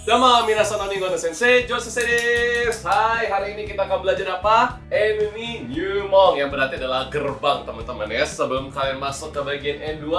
Domo, minasan onigoto sensei, Jo sensei desu. Hai, hari ini kita akan belajar apa? Enemy Nyumong, yang berarti adalah gerbang teman-teman ya. Sebelum kalian masuk ke bagian N2,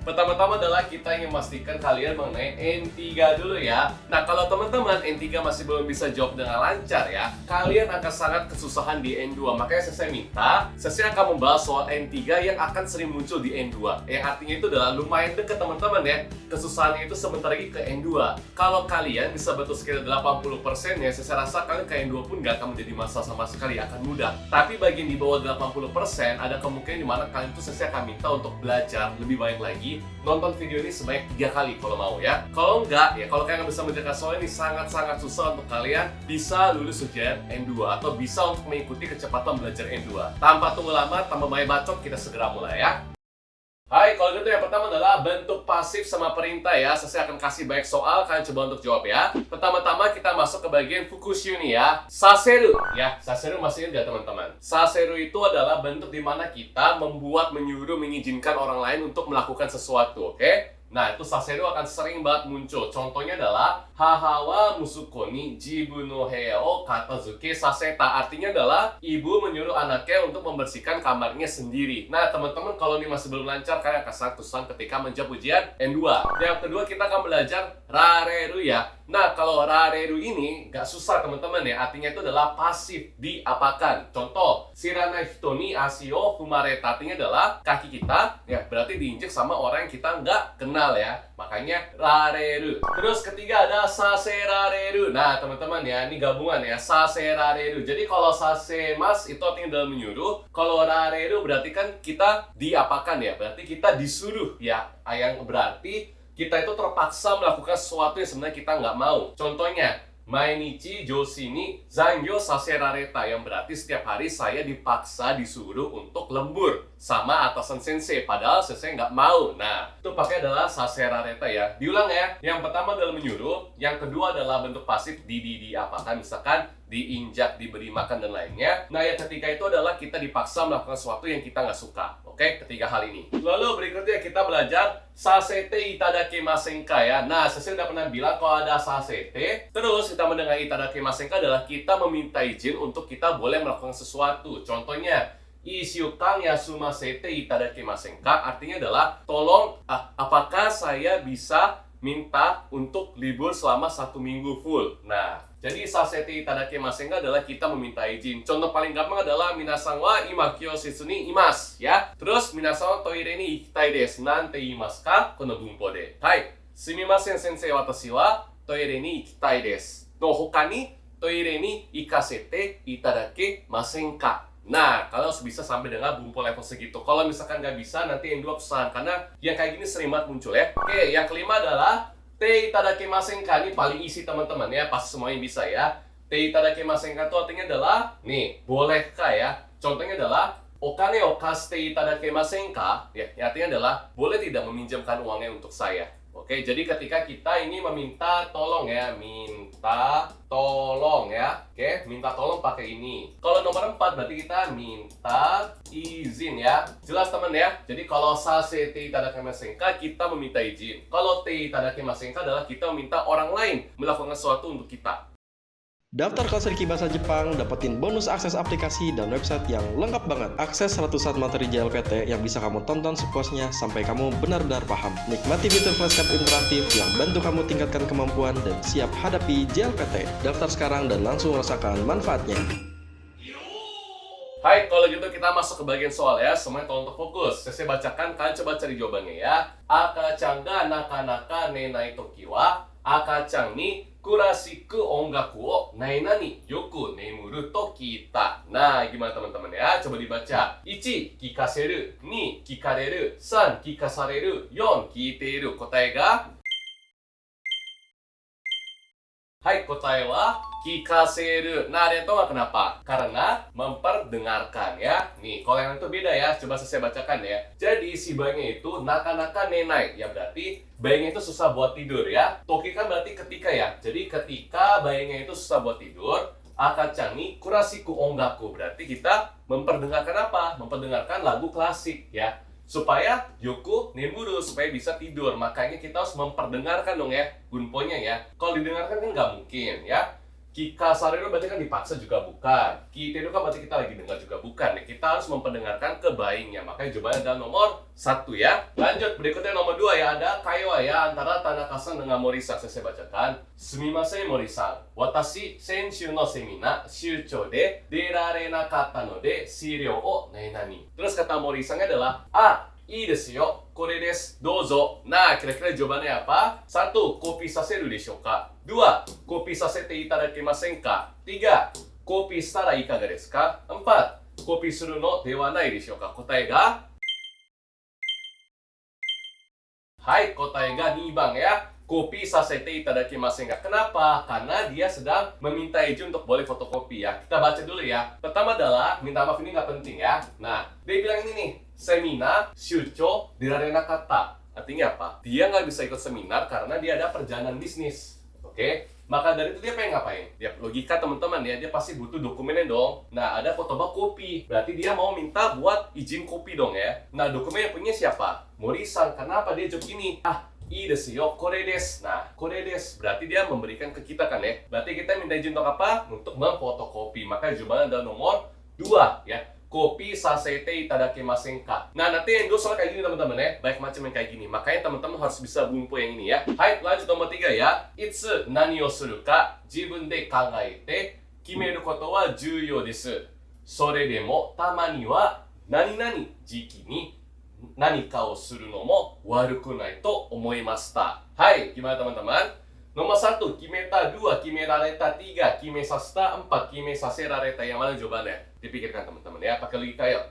pertama-tama adalah kita ingin memastikan kalian mengenai N3 dulu ya. Nah, kalau teman-teman N3 masih belum bisa jawab dengan lancar ya, kalian akan sangat kesusahan di N2. Makanya saya minta, saya akan membahas soal N3 yang akan sering muncul di N2. Yang artinya itu adalah lumayan dekat teman-teman ya. Kesusahannya itu sebentar lagi ke N2. Kalau kalian bisa betul sekitar 80% ya, saya rasa kalian ke N2 pun nggak akan menjadi masalah sama sekali, akan mudah. Tapi bagian di bawah 80% ada kemungkinan di mana kalian itu saya akan minta untuk belajar lebih banyak lagi, nonton video ini sebanyak 3 kali kalau mau ya. Kalau enggak ya, kalau kalian nggak bisa mengerjakan soal ini sangat-sangat susah untuk kalian bisa lulus ujian N2 atau bisa untuk mengikuti kecepatan belajar N2. Tanpa tunggu lama, tanpa banyak bacot, kita segera mulai ya. Hai, kalau gitu yang pertama adalah bentuk pasif sama perintah ya. Saya akan kasih banyak soal, kalian coba untuk jawab ya. Pertama-tama kita masuk ke bagian fukushu nih ya. Saseru ya, saseru masih ingat teman-teman. Saseru itu adalah bentuk di mana kita membuat, menyuruh, mengizinkan orang lain untuk melakukan sesuatu, oke? Nah, itu saseru akan sering banget muncul. Contohnya adalah haha wa musuko ni jibun no heya o katazuke saseta. Artinya adalah ibu menyuruh anaknya untuk membersihkan kamarnya sendiri. Nah, teman-teman kalau ini masih belum lancar, kalian akan sangat kesusahan ketika menjawab ujian N2. Yang kedua, kita akan belajar rareru ya. Nah, kalau rareru ini nggak susah teman-teman ya. Artinya itu adalah pasif, diapakan. Contoh, shiranai hito ni asi o fumareta. Artinya adalah kaki kita ya berarti diinjek sama orang yang kita nggak kenal ya. Makanya rareru. Terus ketiga ada saserareru. Nah, teman-teman ya, ini gabungan ya, saserareru. Jadi kalau sasemas itu artinya dalam menyuruh. Kalau rareru berarti kan kita diapakan ya. Berarti kita disuruh ya. Yang berarti kita itu terpaksa melakukan sesuatu yang sebenarnya kita nggak mau. Contohnya, mainichi joshi ni zangyo saserareta, yang berarti setiap hari saya dipaksa disuruh untuk lembur sama atasan sensei, padahal sensei nggak mau. Nah, itu pakai adalah saserareta ya. Diulang ya. Yang pertama adalah menyuruh, yang kedua adalah bentuk pasif diapakan, misalkan diinjak, diberi makan dan lainnya. Nah, yang ketiga itu adalah kita dipaksa melakukan sesuatu yang kita nggak suka. Oke, ketiga hal ini. Lalu berikutnya kita belajar sasete itadakimasen ka ya. Nah, saya sudah pernah bilang kalau ada sasete, terus kita mendengar itadakimasen ka adalah kita meminta izin untuk kita boleh melakukan sesuatu. Contohnya, isyukan yasumasete itadakimasen ka, artinya adalah tolong, apakah saya bisa minta untuk libur selama 1 minggu full. Nah, jadi sasete itadakimasen ka adalah kita meminta izin. Contoh paling gampang adalah minasan wa ima kyositsu ni imasu ya. Terus minasan wa toire ni ikitai desu. Nante iimasu ka? Kono bunpo de. Hai, sumimasen sensei, watashi wa toire ni ikitai desu. No hoka ni toire ni ikasete itadakimasen ka? Nah, kalau bisa sampai dengan bumpo level segitu. Kalau misalkan nggak bisa, nanti N2 kesusahan. Karena yang kayak gini sering banget muncul ya. Oke, yang kelima adalah te itadakimasen ka. Ini paling isi teman-teman ya, pasti semuanya bisa ya. Te itadakimasen ka itu artinya adalah, nih, bolehkah ya. Contohnya adalah, okane o kasite itadakimasen ka. Ya, artinya adalah, boleh tidak meminjamkan uangnya untuk saya. Oke, jadi ketika kita ini meminta tolong ya, minta tolong ya. Oke, minta tolong pakai ini. Kalau nomor 4 berarti kita minta izin ya. Jelas teman ya. Jadi kalau sasete itadakimasen ka, kita meminta izin. Kalau te itadakimasen ka adalah kita meminta orang lain melakukan sesuatu untuk kita. Daftar kelas Riki Bahasa Jepang, dapetin bonus akses aplikasi dan website yang lengkap banget. Akses ratusan materi JLPT yang bisa kamu tonton sepuasnya sampai kamu benar-benar paham. Nikmati fitur flashcard interaktif yang bantu kamu tingkatkan kemampuan dan siap hadapi JLPT. Daftar sekarang dan langsung rasakan manfaatnya. Hai, kalau gitu kita masuk ke bagian soal ya. Semuanya tolong untuk fokus. Saya bacakan, kalian coba cari jawabannya ya. Akachan ga nakanaka nenai toki wa akachan ni kurasiku ongaku o naina ni yoku nemuru to kita. Nah, gimana teman-teman ya? Coba dibaca. 1. Kikaseru, 2. Kikareru, 3. Kikasareru, 4. Kiiteiru. Kotae ga? Hai, kotae wa kikaseru. Nah, ada yang tahu nggak kenapa? Karena memperdengarkan ya. Nih, kalau yang itu beda ya. Coba saya bacakan ya. Jadi si bayinya itu naka-naka nenai. Ya berarti bayinya itu susah buat tidur ya. Toki kan berarti ketika ya. Jadi ketika bayinya itu susah buat tidur, akachan ni kurasiku ongaku. Berarti kita memperdengarkan apa? Memperdengarkan lagu klasik ya. supaya yoku nemuru, supaya bisa tidur. Makanya kita harus memperdengarkan dong ya gunponya ya. Kalau didengarkan kan nggak mungkin ya. Kika sareru berarti kan dipaksa juga bukan. Kiteru kan berarti kita lagi dengar juga bukan. Ya, kita harus memperdengarkan ke bayinya. Makanya jawabannya adalah nomor 1 ya. Lanjut, berikutnya nomor 2 ya. Ada kaiwa ya antara Tanaka-san dengan Mori-san. Saya bacakan. Sumimasen Mori-san. Watashi senshu no semina shuchou de derarenakatta no de shiryou o nani. Terus kata Mori-san adalahいいですよ。これです。どうぞ。Nah, kira-kira jawabannya apa? 1. Kopi saseru desho ka? 2. Kopi sasete itadakimasen ka? 3. Kopi shitara ikaga desu ka? 4. Kopi suru no dewa nai desho ka? 答えがはい、答えが2番ya. Kopi sasete itadakimasen ka? Kenapa? Karena dia sedang meminta izin untuk boleh fotokopi ya. Kita baca dulu ya. Pertama adalah, minta maaf ini nggak penting ya. Nah, dia bilang ini nih. Seminar, shuchou, dirarenakatta. Artinya apa? Dia nggak bisa ikut seminar karena dia ada perjalanan bisnis. Oke? Maka dari itu dia pengen ngapain? Ya, logika teman-teman ya, dia pasti butuh dokumennya dong. Nah, ada kotoba kopi. Berarti dia mau minta buat izin kopi dong ya. Nah, dokumen yang punya siapa? Mori-san. Kenapa dia jawab gini? Ii desu yo, kore desu. Nah, kore desu. Berarti dia memberikan ke kita kan ya. Berarti kita minta izin untuk apa? Untuk memfotokopi. Maka jawabannya adalah nomor 2 ya. Kopi sasete itadakimasen ka? Nah, nanti yang soal kayak gini teman-teman ya. Baik macam yang kayak gini. Makanya teman-teman harus bisa bunpo yang ini ya. Hai, lanjut nomor 3 ya. Itsu nani o suru ka jibun de kagaete kimeru koto wa juyou desu. Sore demo tamani wa nani nani jiki ni nani ka o suru no mo waruku nai to omoimashita. Hai, gimana teman-teman? Nomor 1, kimeta. 2, kimerareta. 3, kimesashita. 4, kimesasarareta. Yang mana jawabannya? Dipikirkan teman-teman ya, pakai logika yuk.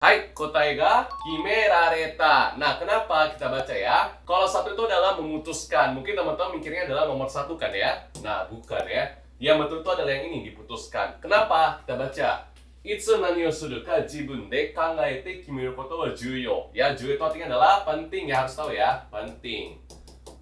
Hai, kotae ga kimerareta. Nah, kenapa kita baca ya? Kalau 1 itu adalah memutuskan. Mungkin teman-teman mikirnya adalah nomor 1 kan ya? Nah, bukan ya. Yang betul itu adalah yang ini, diputuskan. Kenapa? Kita baca. Itsu nani o suru ka jibun de kangaete kimeru koto wa juyou. Ya, juyou itu artinya adalah penting ya, harus tahu ya, penting.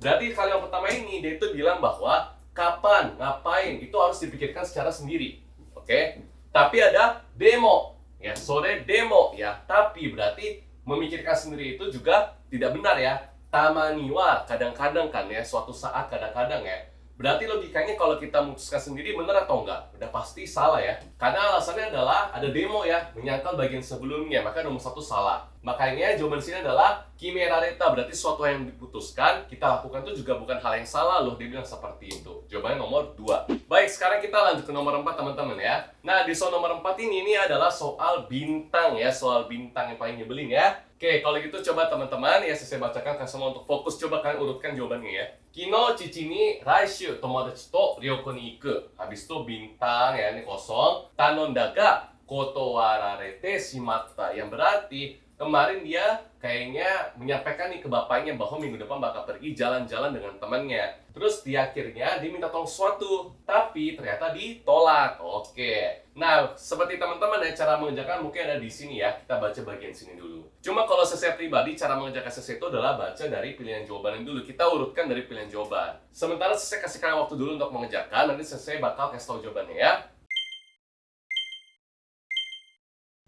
Berarti kalimat pertama ini dia itu bilang bahwa kapan, ngapain itu harus dipikirkan secara sendiri. Oke? Tapi ada demo. Ya, sore demo ya. Tapi berarti memikirkan sendiri itu juga tidak benar ya. Tamani wa kadang-kadang kan ya, suatu saat kadang-kadang ya. Berarti logikanya kalau kita memutuskan sendiri benar atau enggak? Udah pasti salah ya. Karena alasannya adalah ada demo ya, menyangkal bagian sebelumnya, maka nomor 1 salah. Makanya jawaban sini adalah kimerareta, berarti sesuatu yang diputuskan, kita lakukan itu juga bukan hal yang salah loh, dia bilang seperti itu. Jawabannya nomor 2. Baik, sekarang kita lanjut ke nomor 4 teman-teman ya. Nah, di soal nomor 4 ini adalah soal bintang ya, soal bintang yang paling nyebelin ya. Oke, kalau gitu coba teman-teman ya saya bacakan kalian semua untuk fokus, coba kalian urutkan jawabannya ya. Kino cici ni raishu tomodachi to ryoko ni iku. Habis itu bintang ya, ini kosong. Tanonda ga kotowararete shimatta. Yang berarti kemarin dia kayaknya menyampaikan nih ke bapaknya bahwa minggu depan bakal pergi jalan-jalan dengan temannya. Terus di akhirnya dia minta tolong sesuatu, tapi ternyata ditolak. Oke. Nah, seperti teman-teman ya, cara mengerjakan mungkin ada di sini ya. Kita baca bagian sini dulu. Cuma kalau saya pribadi, cara mengerjakan selesai itu adalah baca dari pilihan jawaban dulu. Kita urutkan dari pilihan jawaban. Sementara saya kasih kalian waktu dulu untuk mengerjakan, nanti saya bakal kasih tahu jawabannya ya.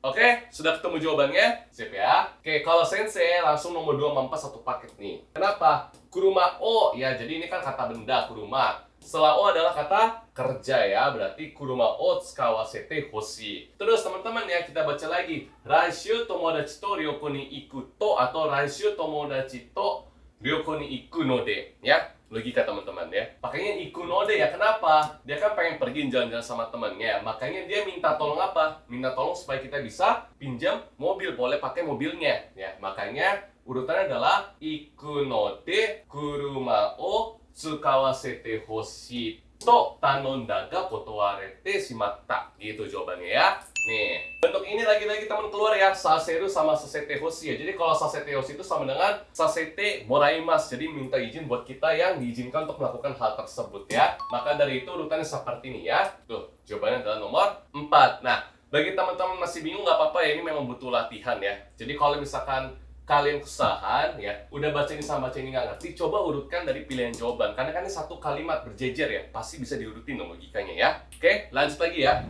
Oke, sudah ketemu jawabannya? Sip ya. Oke, kalau sensei langsung nomor 2 mampas satu paket nih. Kenapa? Kuruma o, ya jadi ini kan kata benda, kuruma. Setelah o adalah kata kerja ya, berarti kuruma o tsukawasete hoshi. Terus teman-teman ya, kita baca lagi. Raishu tomodachi to ryoko ni iku to, atau raishu tomodachi to ryoko ni iku no de. Ya, logika teman-teman ya. Pakainya iku no de ya, kenapa? Dia kan pengen pergi jalan-jalan sama temannya. Makanya dia minta tolong apa? Minta tolong supaya kita bisa pinjam mobil, boleh pakai mobilnya ya. Makanya urutannya adalah iku no de kuruma o tsukawasete hoshi to tanonda ga kotowarete shimatta. Gitu jawabannya ya. Nih, bentuk ini lagi-lagi teman keluar ya, saseru sama sasete hoshi ya. Jadi kalau sasete hoshi itu sama dengan sasete moraimasu. Jadi minta izin buat kita yang diizinkan untuk melakukan hal tersebut ya. Maka dari itu urutannya seperti ini ya. Tuh, jawabannya adalah nomor 4. Nah, bagi teman-teman masih bingung nggak apa-apa ya, ini memang butuh latihan ya. Jadi kalau misalkan kalian kesusahan ya, udah baca ini sama baca ini nggak ngerti, coba urutkan dari pilihan jawaban. Karena kan ini satu kalimat berjejer ya, pasti bisa diurutin dong logikanya ya. Oke, lanjut lagi ya.